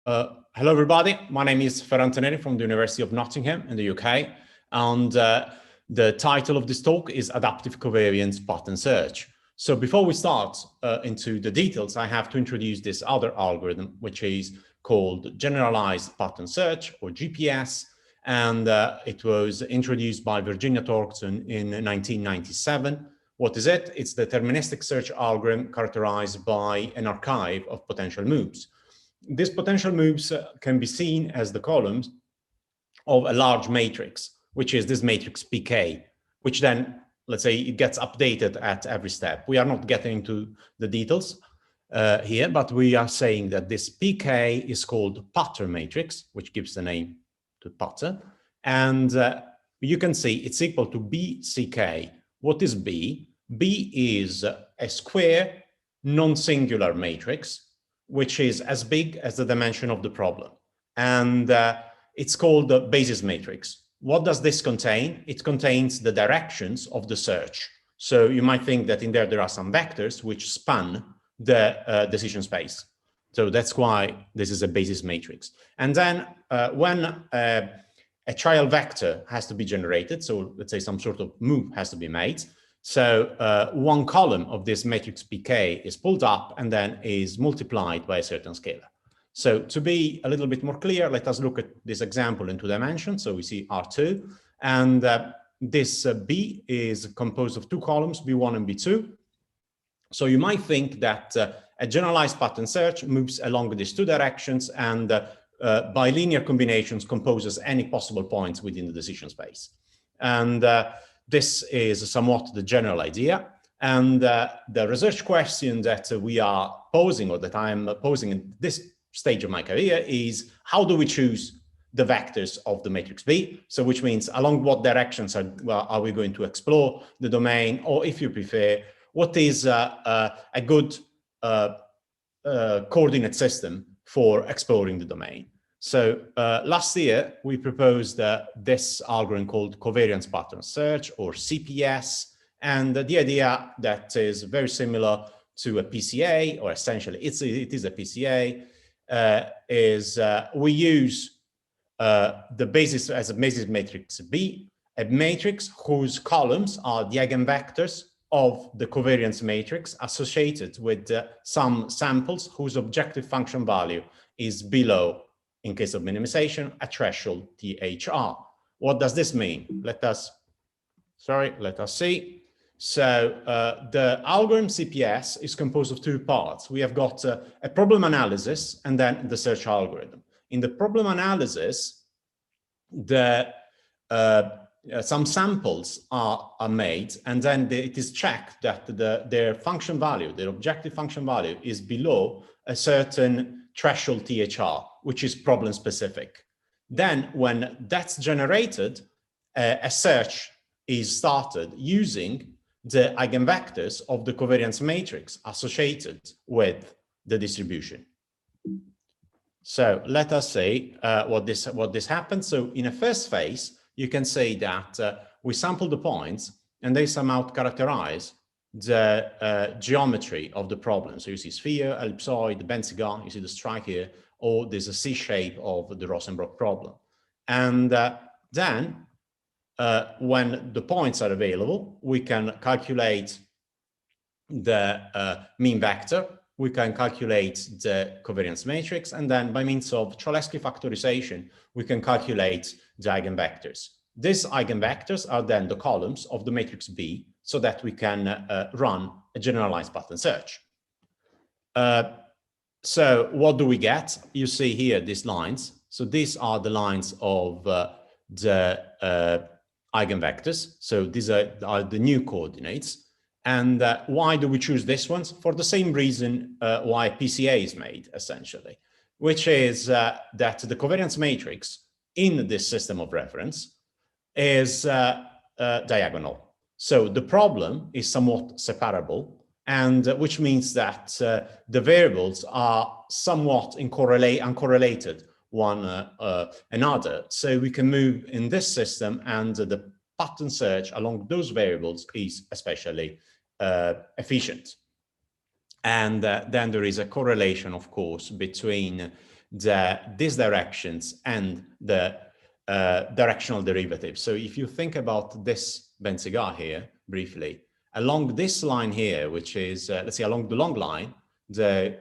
Hello, everybody. My name is Ferrante Neri from the University of Nottingham in the UK. And the title of this talk is Adaptive Covariance Pattern Search. So before we start into the details, I have to introduce this other algorithm, which is called Generalized Pattern Search, or GPS. And it was introduced by Virginia Thornton in 1997. What is it? It's the deterministic search algorithm characterized by an archive of potential moves. These potential moves can be seen as the columns of a large matrix, which is this matrix PK, which then, let's say, it gets updated at every step. We are not getting into the details here, but we are saying that this PK is called pattern matrix, which gives the name to pattern. And you can see it's equal to BCK. What is B? B is a square non-singular matrix, which is as big as the dimension of the problem. And it's called the basis matrix. What does this contain? It contains the directions of the search. So you might think that in there are some vectors which span the decision space. So that's why this is a basis matrix. And then when a trial vector has to be generated, so let's say some sort of move has to be made, so one column of this matrix PK is pulled up and then is multiplied by a certain scalar. So to be a little bit more clear, let us look at this example in two dimensions. So we see R2, and this B is composed of two columns, B1 and B2. So you might think that a generalized pattern search moves along these two directions and by linear combinations composes any possible points within the decision space. And this is somewhat the general idea. And the research question that we are posing, or that I'm posing in this stage of my career, is how do we choose the vectors of the matrix B? So which means along what directions are we going to explore the domain, or if you prefer, what is a good coordinate system for exploring the domain? So last year, we proposed this algorithm called Covariance Pattern Search, or CPS. And the idea that is very similar to a PCA, or essentially it is a PCA, is we use the basis as a basis matrix B, a matrix whose columns are the eigenvectors of the covariance matrix associated with some samples whose objective function value is below, in case of minimization, a threshold THR. What does this mean? Let us see. So the algorithm CPS is composed of two parts. We have got a problem analysis and then the search algorithm. In the problem analysis, some samples are made, and then it is checked that their function value, their objective function value, is below a certain threshold THR, which is problem specific. Then when that's generated, a search is started using the eigenvectors of the covariance matrix associated with the distribution. So let us see what this happens. So in a first phase, you can say that we sample the points and they somehow characterize the geometry of the problem. So you see sphere, ellipsoid, Benzhaf, you see the strike here, or there's a C shape of the Rosenbrock problem. And then when the points are available, we can calculate the mean vector, we can calculate the covariance matrix, and then by means of Cholesky factorization, we can calculate the eigenvectors. These eigenvectors are then the columns of the matrix B, so that we can run a generalized pattern search. So what do we get? You see here these lines. So these are the lines of the eigenvectors. So these are the new coordinates. And why do we choose these ones? For the same reason why PCA is made, essentially, which is that the covariance matrix in this system of reference is diagonal. So the problem is somewhat separable, and which means that the variables are somewhat uncorrelated one another. So we can move in this system, and the pattern search along those variables is especially efficient. And then there is a correlation, of course, between these directions and the directional derivative. So if you think about this Banzhaf here briefly, along this line here, which is, let's say along the long line, the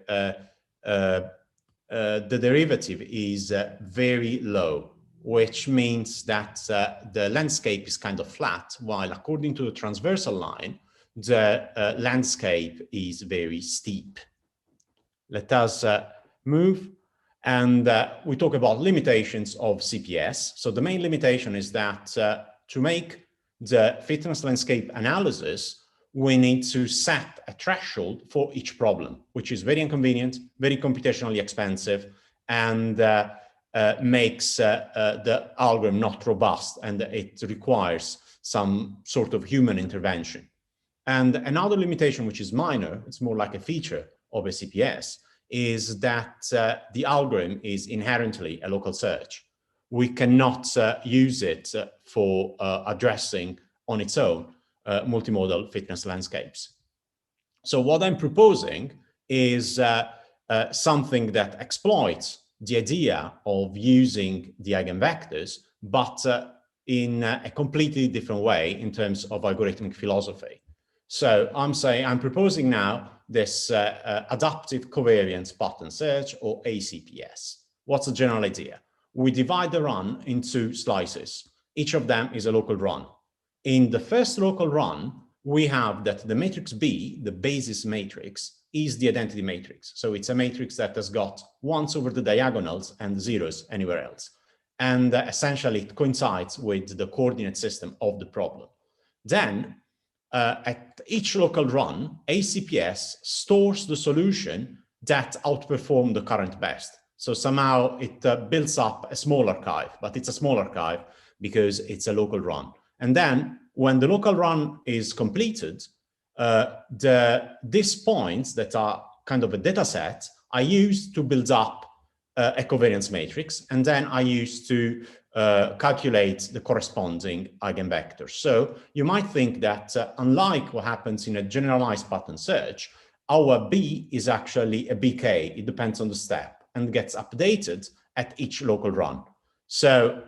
derivative is very low, which means that the landscape is kind of flat, while according to the transversal line, the landscape is very steep. Let us move, and we talk about limitations of CPS. So the main limitation is that to make the fitness landscape analysis, we need to set a threshold for each problem, which is very inconvenient, very computationally expensive, and makes the algorithm not robust, and it requires some sort of human intervention. And another limitation, which is minor, it's more like a feature of a CPS, is that the algorithm is inherently a local search. We cannot use it for addressing on its own multimodal fitness landscapes. So what I'm proposing is something that exploits the idea of using the eigenvectors, but in a completely different way in terms of algorithmic philosophy. So I'm proposing now this adaptive covariance pattern search, or ACPS. What's the general idea? We divide the run into slices. Each of them is a local run. In the first local run, we have that the matrix B, the basis matrix, is the identity matrix. So it's a matrix that has got ones over the diagonals and zeros anywhere else. And essentially it coincides with the coordinate system of the problem. Then at each local run, ACPS stores the solution that outperformed the current best. So somehow it builds up a small archive, but it's a small archive because it's a local run. And then when the local run is completed, these points that are kind of a data set are used to build up a covariance matrix, and then I use to calculate the corresponding eigenvectors. So you might think that unlike what happens in a generalized pattern search, our B is actually a BK. It depends on the step and gets updated at each local run. So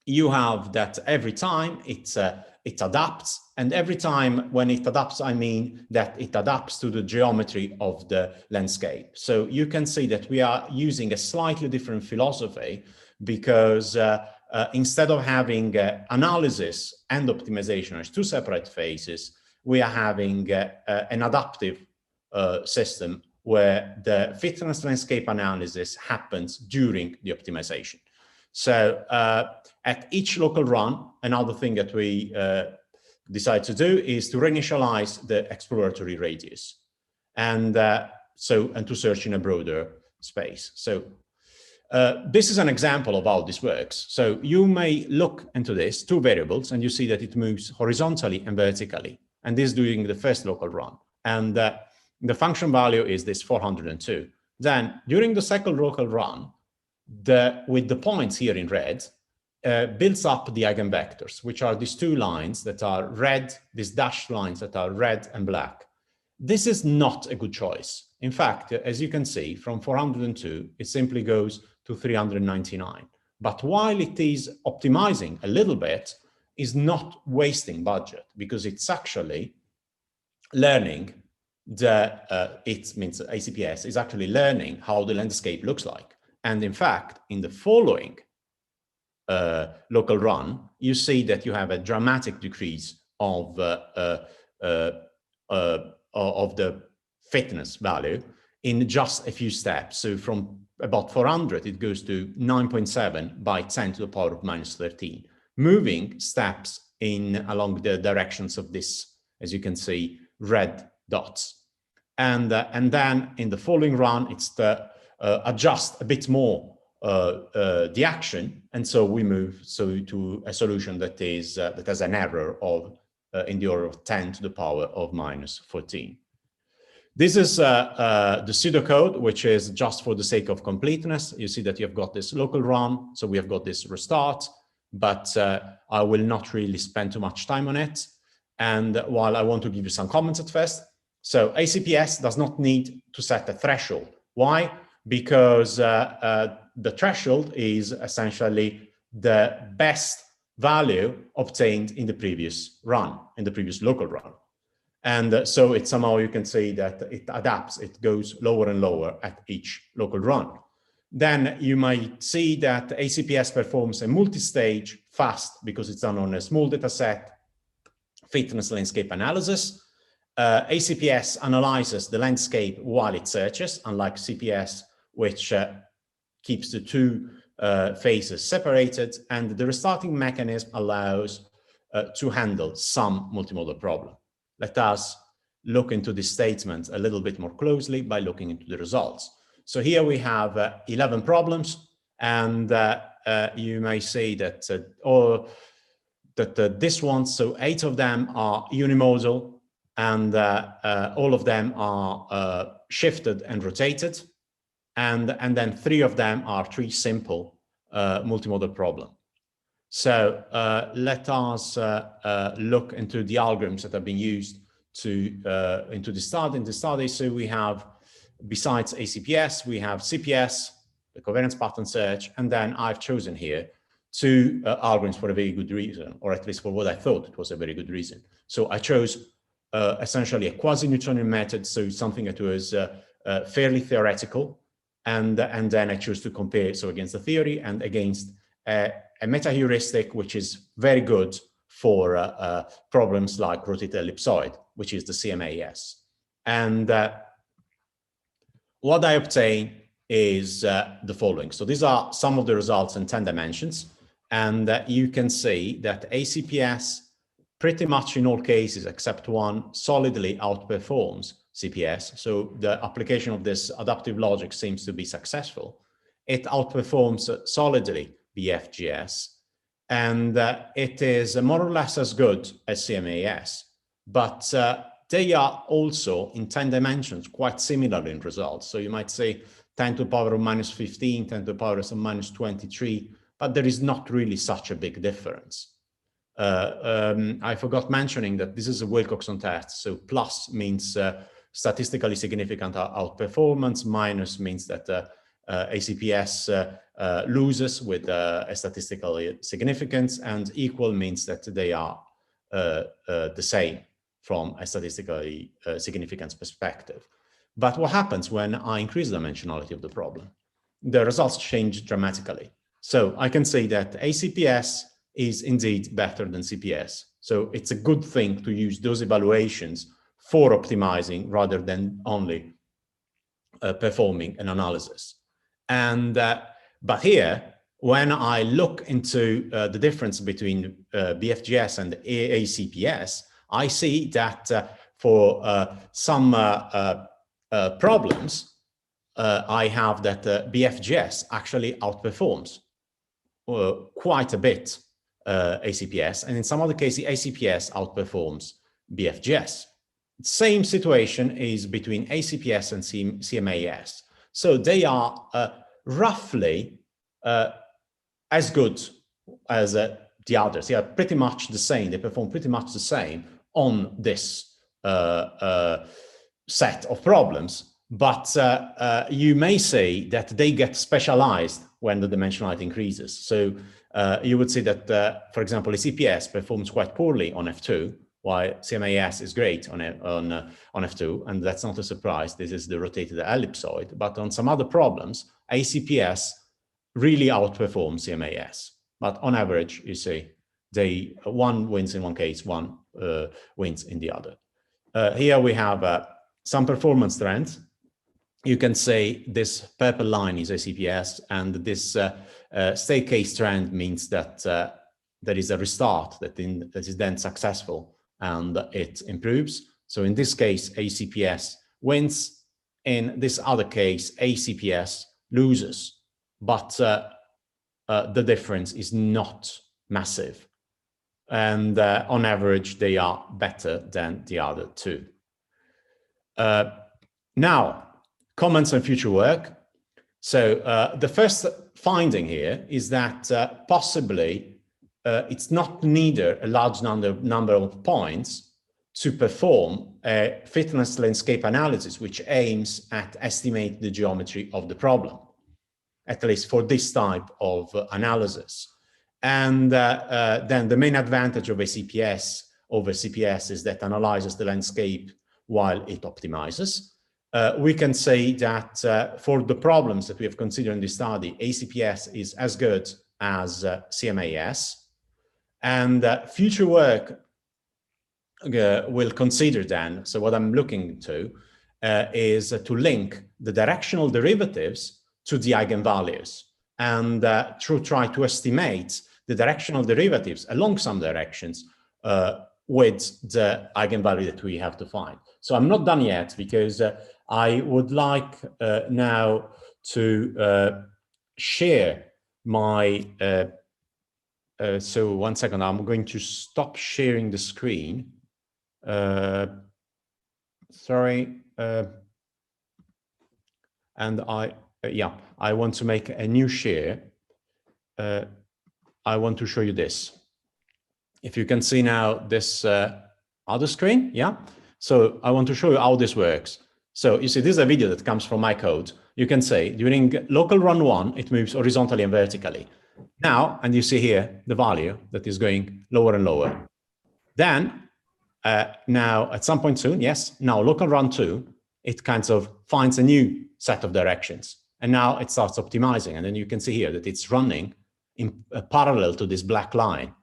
you have that every time it adapts, and every time when it adapts, I mean that it adapts to the geometry of the landscape. So you can see that we are using a slightly different philosophy, because instead of having analysis and optimization as two separate phases, we are having an adaptive system where the fitness landscape analysis happens during the optimization. So at each local run, another thing that we decide to do is to reinitialize the exploratory radius, and to search in a broader space. So this is an example of how this works. So you may look into this, two variables, and you see that it moves horizontally and vertically, and this is during the first local run. And the function value is this 402. Then during the second local run, with the points here in red, builds up the eigenvectors, which are these two lines that are red, these dashed lines that are red and black. This is not a good choice. In fact, as you can see, from 402, it simply goes to 399. But while it is optimizing a little bit, is not wasting budget, because it's actually learning it means ACPS is actually learning how the landscape looks like. And in fact, in the following local run, you see that you have a dramatic decrease of the fitness value in just a few steps. So from about 400, it goes to 9.7 by 10 to the power of minus 13, moving steps along the directions of this, as you can see, red dots. And then in the following run, it's to adjust a bit more the action, and so we move to a solution that has an error of in the order of 10 to the power of minus 14. This is the pseudocode, which is just for the sake of completeness. You see that you've got this local run, so we have got this restart, but I will not really spend too much time on it. And while I want to give you some comments at first, so ACPS does not need to set a threshold. Why? because the threshold is essentially the best value obtained in the previous run, in the previous local run. And so it somehow you can say that it adapts, it goes lower and lower at each local run. Then you might see that ACPS performs a multi-stage fast because it's done on a small data set, fitness landscape analysis. ACPS analyzes the landscape while it searches, unlike CPS, which keeps the two phases separated, and the restarting mechanism allows to handle some multimodal problem. Let us look into this statement a little bit more closely by looking into the results. So here we have 11 problems, and you may say that this one, so 8 of them are unimodal, and all of them are shifted and rotated, and then 3 of them are 3 simple multimodal problems. So let us look into the algorithms that have been used to into the study. So we have, besides ACPS, we have CPS, the covariance pattern search, and then I've chosen here 2 algorithms for a very good reason, or at least for what I thought it was a very good reason. So I chose essentially a quasi-Newtonian method, so something that was fairly theoretical, and then I chose to compare so against the theory and against a meta-heuristic, which is very good for problems like rotated ellipsoid, which is the CMAS. And what I obtain is the following. So these are some of the results in 10 dimensions. And you can see that ACPS pretty much in all cases except one solidly outperforms CPS. So the application of this adaptive logic seems to be successful. It outperforms solidly BFGS, and it is more or less as good as CMAS, but they are also in 10 dimensions quite similar in results. So you might say 10 to the power of minus 15, 10 to the power of minus 23, but there is not really such a big difference. I forgot mentioning that this is a Wilcoxon test. So plus means statistically significant outperformance, minus means that ACPS loses with a statistical significance, and equal means that they are the same from a statistically significance perspective. But what happens when I increase the dimensionality of the problem? The results change dramatically. So I can say that ACPS is indeed better than CPS. So it's a good thing to use those evaluations for optimizing rather than only performing an analysis. And but here, when I look into the difference between BFGS and ACPS, I see that for some problems, I have that BFGS actually outperforms quite a bit ACPS, and in some other cases, ACPS outperforms BFGS. Same situation is between ACPS and CMAS. So they are roughly as good as the others. They are pretty much the same. They perform pretty much the same on this set of problems. But you may say that they get specialized when the dimensionality increases. So you would say that, for example, ACPS performs quite poorly on F2, while CMAS is great on F2, and that's not a surprise. This is the rotated ellipsoid. But on some other problems, ACPS really outperforms CMAS. But on average, you see, one wins in one case, one wins in the other. Here we have some performance trends. You can say this purple line is ACPS, and this state case trend means that there is a restart that is then successful and it improves. So in this case, ACPS wins. In this other case, ACPS loses, but the difference is not massive. And on average, they are better than the other two. Now, comments on future work. So the first finding here is that possibly it's not neither a large number of points to perform a fitness landscape analysis, which aims at estimate the geometry of the problem, at least for this type of analysis. And then the main advantage of ACPS over CPS is that analyzes the landscape while it optimizes. We can say that for the problems that we have considered in this study, ACPS is as good as CMAS. And future work will consider then, so what I'm looking to is to link the directional derivatives to the eigenvalues and to try to estimate the directional derivatives along some directions with the eigenvalue that we have to find. So I'm not done yet because I would like now to share my, so one second, I'm going to stop sharing the screen. Sorry. And I want to make a new share. I want to show you this. If you can see now this other screen, yeah? So I want to show you how this works. So you see, this is a video that comes from my code. You can say during local run 1, it moves horizontally and vertically. Now, and you see here the value that is going lower and lower. Then, now at some point soon, yes, now local run 2, it kind of finds a new set of directions. And now it starts optimizing. And then you can see here that it's running in parallel to this black line.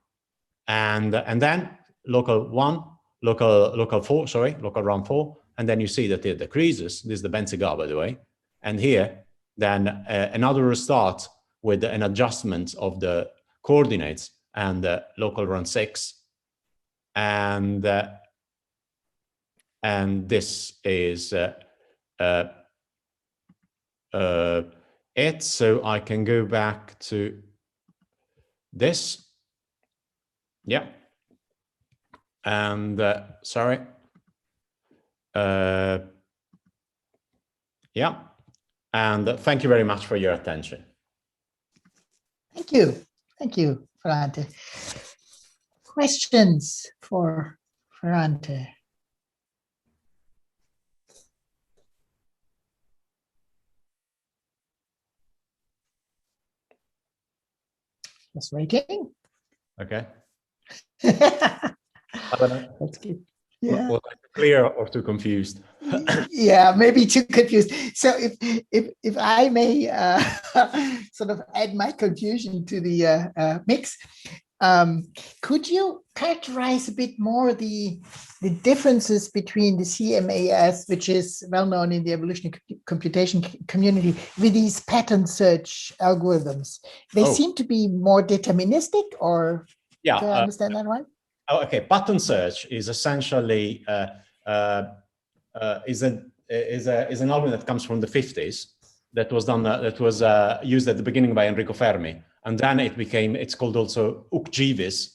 And then local 1, local 4, sorry, local run 4. And then you see that it decreases. This is the Banzhaf, by the way. And here, then another restart with an adjustment of the coordinates and local run 6. And this is it. So I can go back to this. Yeah. And sorry. Yeah. And thank you very much for your attention. Thank you. Thank you, Ferrante. Questions for Ferrante? Just waiting. Okay. That's good. Yeah. Was I clear or too confused? Yeah, maybe too confused. So if I may sort of add my confusion to the mix, could you characterize a bit more the differences between the CMAS, which is well known in the evolutionary computation community, with these pattern search algorithms? They seem to be more deterministic, or do I understand that right? Okay, pattern search is essentially is an algorithm that comes from the 50s that was done that was used at the beginning by Enrico Fermi, and then it's called also UCGIVIS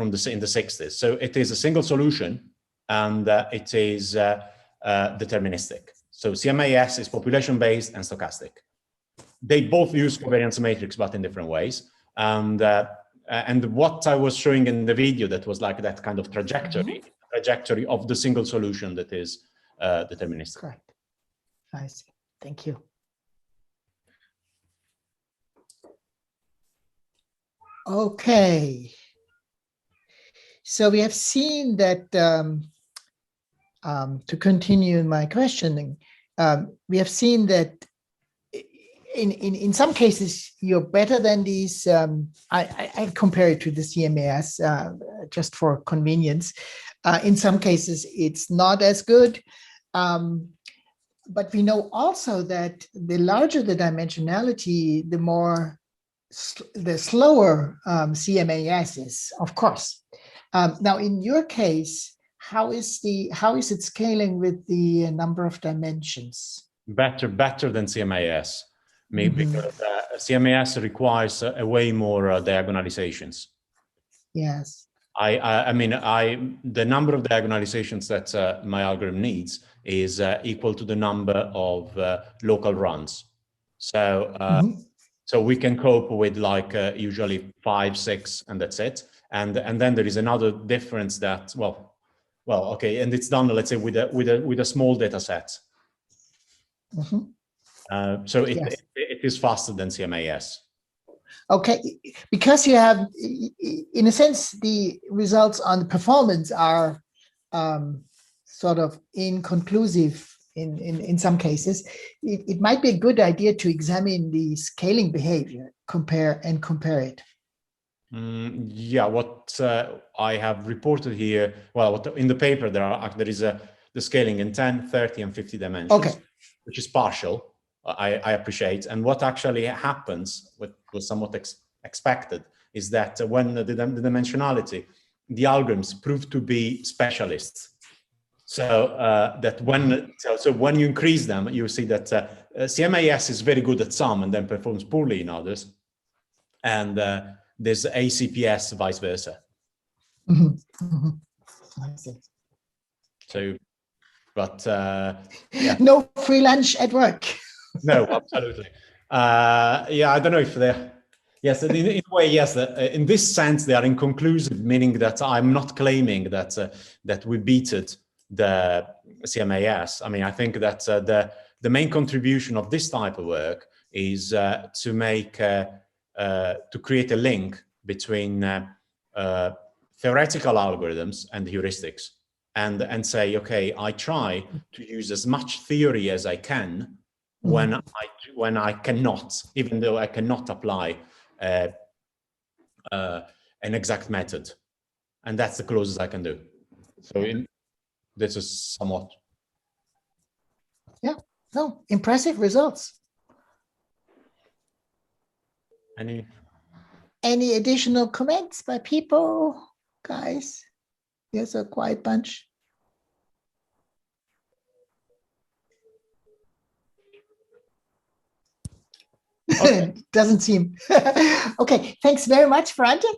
in the 60s. So it is a single solution, and it is deterministic. So CMAS is population based and stochastic. They both use covariance matrix, but in different ways. And what I was showing in the video, that was like that kind of trajectory of the single solution that is deterministic. Correct. I see. Thank you. Okay. So we have seen that, to continue my questioning, we have seen that in some cases, you're better than these. I compare it to the CMAS just for convenience. In some cases, it's not as good. But we know also that the larger the dimensionality, the slower CMAS is, of course. Now, in your case, how is it scaling with the number of dimensions? Better than CMAS. Maybe because CMAS requires a way more diagonalizations. Yes. I mean, the number of diagonalizations that my algorithm needs is equal to the number of local runs. So so we can cope with like usually 5, 6, and that's it. And then there is another difference that, well, well, okay, and it's done, let's say, with a small data set. So Yes. it is faster than CMAS. Okay, because you have, in a sense, the results on the performance are sort of inconclusive in some cases. It might be a good idea to examine the scaling behavior, compare it. Yeah, what I have reported here, well, in the paper there is the scaling in 10, 30, and 50 dimensions, okay, which is partial. I appreciate. And what actually happens, what was somewhat expected, is that when the dimensionality, the algorithms prove to be specialists. So that when you increase them, you see that CMAS is very good at some and then performs poorly in others, and there's ACPS vice versa. I see. So, but yeah, no free lunch at work. No, absolutely. Yeah, I don't know if they're, yes, in a way, yes. In this sense, they are inconclusive, meaning that I'm not claiming that that we beated the CMAS. I mean, I think that the main contribution of this type of work is to make to create a link between theoretical algorithms and heuristics, and say, okay, I try to use as much theory as I can when I cannot, even though I cannot apply an exact method, and that's the closest I can do. So this is somewhat. Yeah, no, impressive results. Any additional comments by people, guys? Yes, a quiet bunch. Okay. Doesn't seem. Okay, thanks very much, Ferrante.